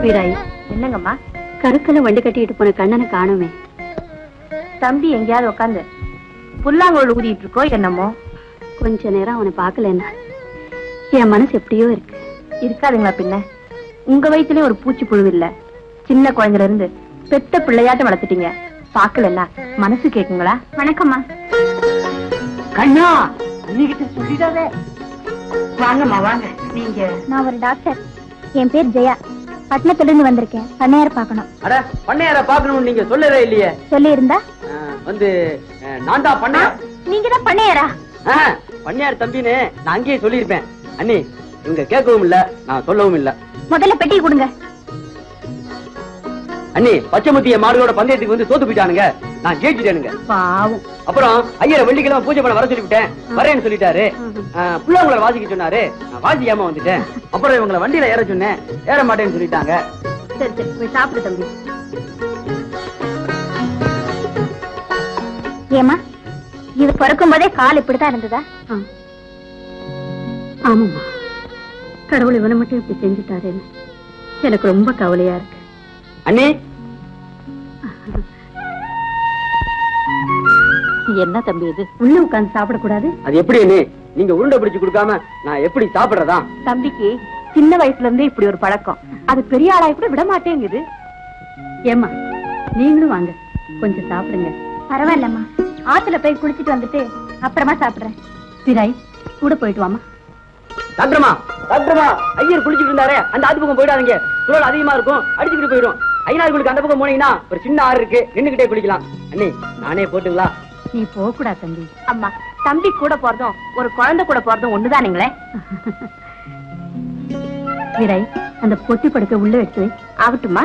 வீராய், என்னங்கம்மா? கருக்கல வண்டி கட்டிட்டு போன கண்ணனை காணுமே. தம்பி எங்கேயாவது உட்காந்து புல்லாங்குழல் ஊதிட்டு இருக்கோ என்னமோ. கொஞ்ச நேரம் அவனை பாக்கலன்னா என் மனசு எப்படியோ இருக்கு. இருக்காதுங்களா பின்ன? உங்க வயிற்றுலயும் ஒரு பூச்சி புழு இல்ல. சின்ன குழந்தைல இருந்து பெத்த பிள்ளையாட்டம் வளர்த்துட்டீங்க. பாக்கலன்னா மனசு கேக்குங்களா? வணக்கம்மா. கண்ணா, இன்னைக்கு சொல்லிடாதே. வாங்கம்மா வாங்க. நீங்க? நான் ஒரு டாக்டர். என் பேர் ஜெயா. பட்டணத்துல இருந்து வந்திருக்கேன். பண்ணையார பாக்கணும். அட, பண்ணையார பாக்கணும்னு நீங்க சொல்லவே இல்லையே. சொல்லி இருந்தா வந்து நான் தான் பண்ணையார். நீங்க தான் பண்ணையாரா? பண்ணையார் தம்பின்னு நான் அங்கேயே சொல்லியிருப்பேன். அண்ணி, இவங்க கேட்கவும் இல்ல, நான் சொல்லவும் இல்ல. முதல்ல பெட்டி கொடுங்க. அண்ணி, பச்சைமுத்திய மாடுகளோட பந்தயத்துக்கு வந்து தோத்து போயிட்டானுங்க. நான் ஜெயிச்சுட்டேனுங்க. பாவம். அப்புறம் ஐயரை வெள்ளிக்கிழமை பூஜை பண்ண வர சொல்லிவிட்டேன். வரேன்னு சொல்லிட்டாரு. புள்ளவங்களை வாசிக்க சொன்னாரு. நான் வாசிக்காம வந்துட்டேன். அப்புறம் இவங்களை வண்டியில ஏற சொன்னேன். ஏற மாட்டேன்னு சொல்லிட்டாங்க. சரி சரி, போய் சாப்பிடு தம்பி. ஏமா, இது பிறக்கும் போதே கால் இப்படித்தான் இருந்ததா? ஆமாம்மா, கடவுள் இவனை மட்டும் இப்படி செஞ்சுட்டாருன்னு எனக்கு ரொம்ப கவலையா இருக்கு. அண்ணி, என்ன தம்பி இது? உள்ள உட்கார்ந்து சாப்பிடக்கூடாது? அது எப்படி அண்ணி? நீங்க உருண்டை பிடிச்சு கொடுக்காம நான் எப்படி சாப்பிடுறதா? தம்பிக்கு சின்ன வயசுல இருந்தே இப்படி ஒரு பழக்கம். அது பெரிய ஆளாய் கூட விட மாட்டேங்குது. ஏமா, நீங்களும் வாங்க, கொஞ்சம் சாப்பிடுங்க. பரவாயில்லம்மா, ஆத்துல போய் குளிச்சுட்டு வந்துட்டு அப்புறமா சாப்பிடுறேன். பிராய், கூட போயிட்டு வாமா. டாக்டர்மா, டாக்டர்மா, ஐயர் குளிச்சுட்டு இருந்தாரே, அந்த ஆத்து பக்கம் போயிடாதீங்க. சுழல் அதிகமா இருக்கும், அடிச்சுக்கிட்டு போயிடும். ஐநாளுக்கு அந்த பக்கம் போனீங்கன்னா ஒரு சின்ன ஆறு இருக்கு, நின்னுகிட்டே குளிக்கலாம். அண்ணி, நானே போட்டுங்களா? நீ போக கூடாது தம்பி. அம்மா, தம்பி கூட போறதும் ஒரு குழந்தை கூட போறதும் ஒண்ணுதானுங்களே. வீராய், அந்த பொட்டி படுக்க உள்ள எடுத்து வை. ஆகட்டுமா?